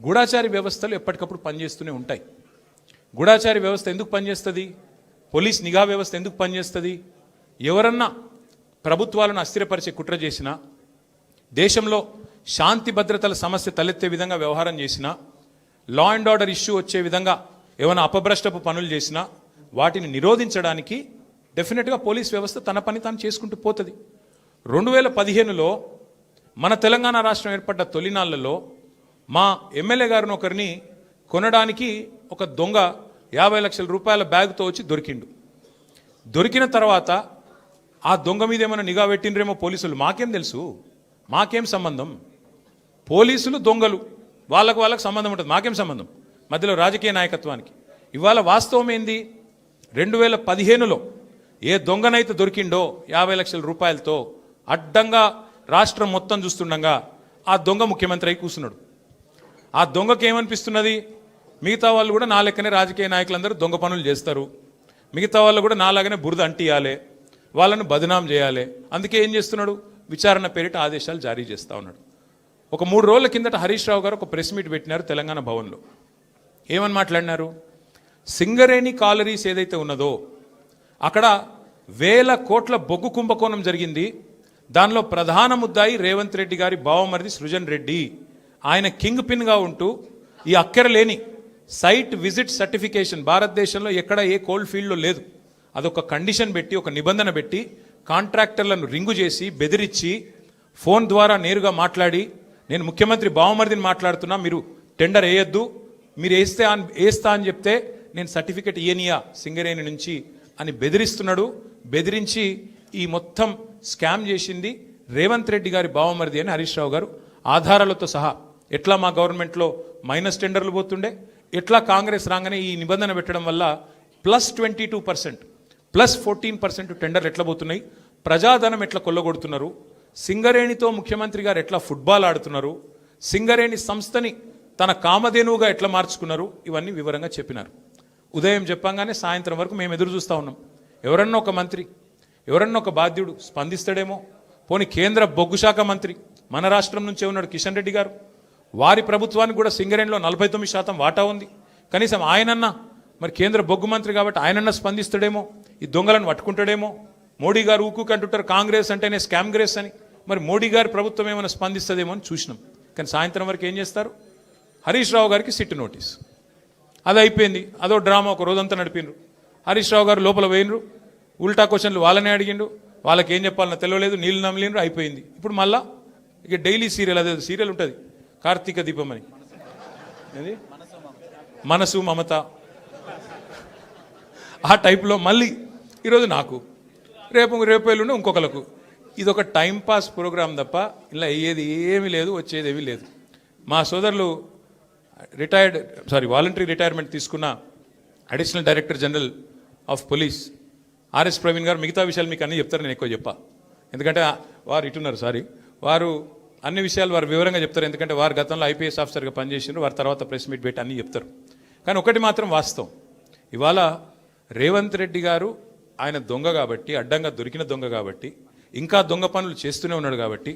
గూఢాచారి వ్యవస్థలు ఎప్పటికప్పుడు పనిచేస్తూనే ఉంటాయి. గూఢాచారి వ్యవస్థ ఎందుకు పనిచేస్తుంది? పోలీస్ నిఘా వ్యవస్థ ఎందుకు పనిచేస్తుంది? ఎవరన్నా ప్రభుత్వాలను అస్థిరపరిచే కుట్ర చేసినా, దేశంలో శాంతి భద్రతల సమస్య తలెత్తే విధంగా వ్యవహారం చేసినా, లా అండ్ ఆర్డర్ ఇష్యూ వచ్చే విధంగా ఏమైనా అపభ్రష్టపు పనులు చేసినా వాటిని నిరోధించడానికి డెఫినెట్గా పోలీస్ వ్యవస్థ తన పని తాను చేసుకుంటూ పోతుంది. 2015లో మన తెలంగాణ రాష్ట్రం ఏర్పడ్డ తొలినాళ్లలో మా ఎమ్మెల్యే గారిని ఒకరిని కొనడానికి ఒక దొంగ 50 లక్షల రూపాయల బ్యాగ్తో వచ్చి దొరికిండు. దొరికిన తర్వాత ఆ దొంగ మీద ఏమైనా నిఘా పెట్టిండ్రేమో పోలీసులు. మాకేం తెలుసు? మాకేం సంబంధం? పోలీసులు దొంగలు, వాళ్ళకు సంబంధం ఉంటుంది. మాకేం సంబంధం మధ్యలో రాజకీయ నాయకత్వానికి? ఇవాళ వాస్తవం ఏంది? 2015లో ఏ దొంగనైతే దొరికిండో 50 లక్షల రూపాయలతో అడ్డంగా రాష్ట్రం మొత్తం చూస్తుండగా ఆ దొంగ ముఖ్యమంత్రి అయి కూర్చున్నాడు. ఆ దొంగకి ఏమనిపిస్తున్నది? మిగతా వాళ్ళు కూడా నా లెక్కనే రాజకీయ నాయకులందరూ దొంగ పనులు చేస్తారు, మిగతా వాళ్ళు కూడా నాలాగానే బురద అంటియాలి, వాళ్ళను బదనాం చేయాలి. అందుకే ఏం చేస్తున్నాడు? విచారణ పేరిట ఆదేశాలు జారీ చేస్తూ ఉన్నాడు. ఒక 3 రోజుల కిందట హరీష్ రావు గారు ఒక ప్రెస్ మీట్ పెట్టినారు తెలంగాణ భవన్లో. ఏమని మాట్లాడినారు? సింగరేణి కాలరీస్ ఏదైతే ఉన్నదో అక్కడ 1000 కోట్ల బొగ్గు కుంభకోణం జరిగింది. దానిలో ప్రధాన ముద్దాయి రేవంత్ రెడ్డి గారి బావమరిది సృజన్ రెడ్డి. ఆయన కింగ్ పిన్గా ఉంటూ ఈ అక్కరలేని సైట్ విజిట్ సర్టిఫికేషన్ భారతదేశంలో ఎక్కడ ఏ కోల్డ్ ఫీల్డ్లో లేదు. అదొక కండిషన్ పెట్టి, ఒక నిబంధన పెట్టి కాంట్రాక్టర్లను రింగు చేసి బెదిరించి ఫోన్ ద్వారా నేరుగా మాట్లాడి, నేను ముఖ్యమంత్రి బావమరిదిని మాట్లాడుతున్నా, మీరు టెండర్ వేయొద్దు, మీరు వేస్తా అని చెప్తే నేను సర్టిఫికెట్ ఇయనియా సింగరేణి నుంచి అని బెదిరిస్తున్నాడు. బెదిరించి ఈ మొత్తం స్కామ్ చేసింది రేవంత్ రెడ్డి గారి బావమరిది అని హరీష్ రావు గారు ఆధారాలతో సహా, ఎట్లా మా గవర్నమెంట్లో మైనస్ టెండర్లు పోతుండే, ఎట్లా కాంగ్రెస్ రాగానే ఈ నిబంధన పెట్టడం వల్ల +22% +14% టెండర్లు ఎట్లా పోతున్నాయి, ప్రజాధనం ఎట్లా కొల్లగొడుతున్నారు, సింగరేణితో ముఖ్యమంత్రి గారు ఎట్లా ఫుట్బాల్ ఆడుతున్నారు, సింగరేణి సంస్థని తన కామధేనువుగా ఎట్లా మార్చుకున్నారు, ఇవన్నీ వివరంగా చెప్పినారు. ఉదయం చెప్పంగానే సాయంత్రం వరకు మేము ఎదురు చూస్తూ ఉన్నాం. ఎవరన్నా ఒక మంత్రి, ఎవరన్నా ఒక బాధ్యుడు స్పందిస్తాడేమో. పోనీ కేంద్ర బొగ్గు శాఖ మంత్రి మన రాష్ట్రం నుంచే ఉన్నాడు కిషన్ రెడ్డి గారు. వారి ప్రభుత్వానికి కూడా సింగరేణిలో 49% వాటా ఉంది. కనీసం ఆయనన్నా, మరి కేంద్ర బొగ్గు మంత్రి కాబట్టి ఆయనన్నా స్పందిస్తాడేమో, ఈ దొంగలను పట్టుకుంటాడేమో. మోడీ గారు ఊకు అంటుంటారు కాంగ్రెస్ అంటేనే స్కామ్ గ్రేస్ అని. మరి మోడీ గారి ప్రభుత్వం ఏమైనా స్పందిస్తుందేమో అని చూసినాం. కానీ సాయంత్రం వరకు ఏం చేస్తారు? హరీష్ రావు గారికి సిట్ నోటీస్. అది అయిపోయింది. అదో డ్రామా ఒక రోజంతా నడిపిండ్రు. హరీష్ రావు గారు లోపల పోయినరు, ఉల్టా క్వశ్చన్లు వాళ్ళనే అడిగిండు, వాళ్ళకి ఏం చెప్పాలన్నా తెలియలేదు, నీళ్ళు నమ్మలేరు, అయిపోయింది. ఇప్పుడు మళ్ళా ఇక డైలీ సీరియల్, అదే సీరియల్ ఉంటుంది కార్తీక దీపం అని, అది మనసు మమత, ఆ టైప్లో మళ్ళీ ఈరోజు నాకు, రేపు ఎల్లుండి ఇంకొకరికి. ఇది ఒక టైంపాస్ ప్రోగ్రాం తప్ప ఇలా అయ్యేది ఏమీ లేదు, వచ్చేది ఏమీ లేదు. మా సోదరులు వాలంటరీ రిటైర్మెంట్ తీసుకున్న additional director general of police RS Praveen గారు మిగతా విషయాలు మీకు అన్నీ చెప్తారు, నేను ఎక్కువ చెప్పా. ఎందుకంటే వారు ఇటున్నారు, వారు అన్ని విషయాలు వారు వివరంగా చెప్తారు. ఎందుకంటే వారు గతంలో ఐపీఎస్ ఆఫీసర్గా పనిచేసినారు, వారి తర్వాత ప్రెస్ మీట్ పెట్టి అన్నీ చెప్తారు. కానీ ఒకటి మాత్రం వాస్తవం, ఇవాళ రేవంత్ రెడ్డి గారు ఆయన దొంగ కాబట్టి, అడ్డంగా దొరికిన దొంగ కాబట్టి, ఇంకా దొంగ పనులు చేస్తూనే ఉన్నాడు కాబట్టి,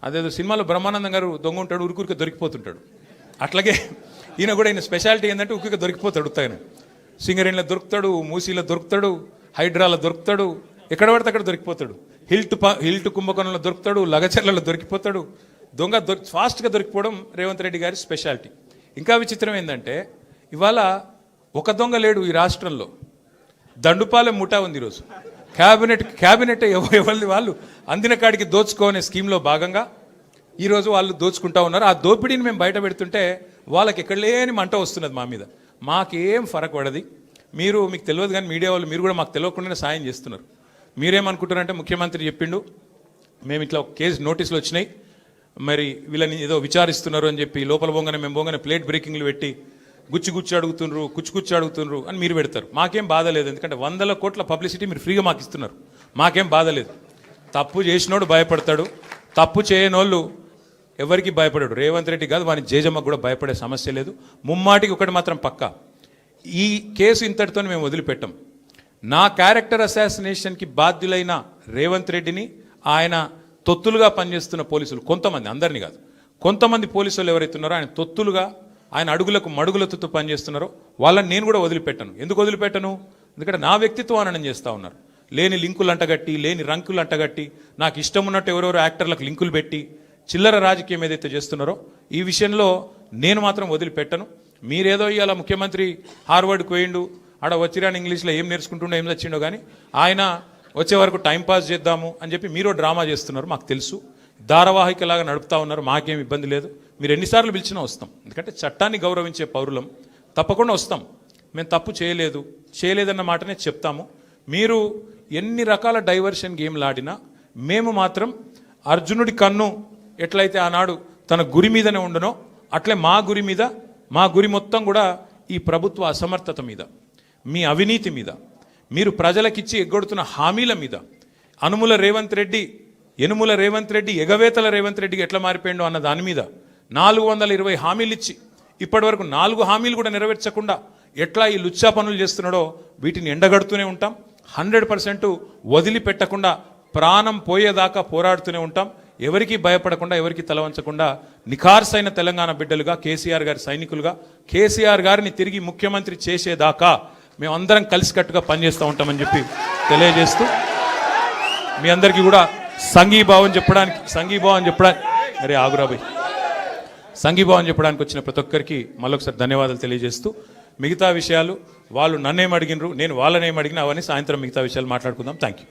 అదేదో సినిమాలో బ్రహ్మానందం గారు దొంగ ఉంటాడు, ఉరుకురికి దొరికిపోతుంటాడు, అట్లాగే ఈయన కూడా ఈయన స్పెషాలిటీ ఏంటంటే ఉరికి దొరికిపోతాడు. ఉత్తాయన సింగరేణిలో దొరుకుతాడు, మూసీలో దొరుకుతాడు, హైడ్రాలో దొరుకుతాడు, ఎక్కడ పడితే అక్కడ దొరికిపోతాడు. హిల్ట్ కుంభకోణంలో దొరుకుతాడు, లగచర్లలో దొరికిపోతాడు. దొంగ ఫాస్ట్గా దొరికిపోవడం రేవంత్ రెడ్డి గారి స్పెషాలిటీ. ఇంకా విచిత్రం ఏంటంటే ఇవాళ ఒక దొంగ లేడు ఈ రాష్ట్రంలో, దండుపాలెం ముఠా ఉంది. ఈరోజు క్యాబినెట్ ఎవరిది వాళ్ళు అందిన కాడికి దోచుకోనే స్కీమ్లో భాగంగా ఈరోజు వాళ్ళు దోచుకుంటా ఉన్నారు. ఆ దోపిడీని మేము బయట పెడుతుంటే వాళ్ళకి ఎక్కడ లేని మంట వస్తున్నది మా మీద. మాకేం ఫరక్ పడది. మీకు తెలియదు కానీ మీడియా వాళ్ళు మీరు కూడా మాకు తెలియకుండానే సాయం చేస్తున్నారు. మీరేమనుకుంటున్నారంటే ముఖ్యమంత్రి చెప్పిండు, మేము ఇట్లా కేసు నోటీసులు వచ్చినాయి, మరి వీళ్ళని ఏదో విచారిస్తున్నారు అని చెప్పి లోపల మేము ప్లేట్ బ్రేకింగ్లు పెట్టి గుచ్చి అడుగుతుండ్రు అని మీరు పెడతారు. మాకేం బాధ లేదు, ఎందుకంటే 100 కోట్ల పబ్లిసిటీ మీరు ఫ్రీగా మాకు ఇస్తున్నారు. మాకేం బాధ లేదు. తప్పు చేసినోడు భయపడతాడు, తప్పు చేయనోళ్ళు ఎవరికి భయపడాడు. రేవంత్ రెడ్డి కాదు, వాని జేజమ్మకు కూడా భయపడే సమస్య లేదు. ముమ్మాటికి ఒకటి మాత్రం పక్కా, ఈ కేసు ఇంతటితో మేము వదిలిపెట్టాం. నా క్యారెక్టర్ అసాసినేషన్కి బాధ్యులైన రేవంత్ రెడ్డిని, ఆయన తొత్తులుగా పనిచేస్తున్న పోలీసులు కొంతమంది, అందరినీ కాదు, కొంతమంది పోలీసులు ఎవరైతే ఉన్నారో ఆయన తొత్తులుగా ఆయన అడుగులకు మడుగులతో పనిచేస్తున్నారో వాళ్ళని నేను కూడా వదిలిపెట్టను. ఎందుకు వదిలిపెట్టను? ఎందుకంటే నా వ్యక్తిత్వాన్ని చేస్తూ ఉన్నారు. లేని లింకులు అంటగట్టి, లేని రంకులు అంటగట్టి, నాకు ఇష్టం ఉన్నట్టు ఎవరెవరో యాక్టర్లకు లింకులు పెట్టి చిల్లర రాజకీయం ఏదైతే చేస్తున్నారో ఈ విషయంలో నేను మాత్రం వదిలిపెట్టను. మీరేదో ఇవాళ ముఖ్యమంత్రి హార్వర్డ్కి పోయిండు, ఆడ వచ్చిరాని ఇంగ్లీష్లో ఏం నేర్చుకుంటుండో ఏం వచ్చిండో కానీ ఆయన వచ్చే వరకు టైంపాస్ చేద్దాము అని చెప్పి మీరు డ్రామా చేస్తున్నారు. మాకు తెలుసు, ధారావాహికలాగా నడుపుతా ఉన్నారు. మాకేం ఇబ్బంది లేదు. మీరు ఎన్నిసార్లు పిలిచినా వస్తాం. ఎందుకంటే చట్టాన్ని గౌరవించే పౌరులం, తప్పకుండా వస్తాం. మేము తప్పు చేయలేదన్న మాటనే చెప్తాము. మీరు ఎన్ని రకాల డైవర్షన్ గేమ్లు ఆడినా మేము మాత్రం అర్జునుడి కన్ను ఎట్లయితే ఆనాడు తన గురి మీదనే ఉండనో అట్లే మా గురి మొత్తం కూడా ఈ ప్రభుత్వ అసమర్థత మీద, మీ అవినీతి మీద, మీరు ప్రజలకిచ్చి ఎగ్గొడుతున్న హామీల మీద, యనుమల రేవంత్ రెడ్డి ఎగవేతల రేవంత్ రెడ్డికి ఎట్లా మారిపోయిండో అన్న దాని మీద 420 హామీలు ఇచ్చి ఇప్పటివరకు 4 హామీలు కూడా నెరవేర్చకుండా ఎట్లా ఈ లుచ్చా పనులు చేస్తున్నాడో వీటిని ఎండగడుతూనే ఉంటాం. 100% వదిలిపెట్టకుండా ప్రాణం పోయేదాకా పోరాడుతూనే ఉంటాం. ఎవరికి భయపడకుండా, ఎవరికి తలవంచకుండా నిఖార్సైన తెలంగాణ బిడ్డలుగా, కేసీఆర్ గారి సైనికులుగా, కేసీఆర్ గారిని తిరిగి ముఖ్యమంత్రి చేసేదాకా మేమందరం కలిసికట్టుగా పనిచేస్తూ ఉంటామని చెప్పి తెలియజేస్తూ మీ అందరికీ కూడా సంఘీభావం చెప్పడానికి వచ్చిన ప్రతి ఒక్కరికి మళ్ళొకసారి ధన్యవాదాలు తెలియజేస్తూ మిగతా విషయాలు వాళ్ళు నన్నేం అడిగినరు, నేను వాళ్ళనేం అడిగినా అవన్నీ సాయంత్రం మిగతా విషయాలు మాట్లాడుకుందాం. Thank you.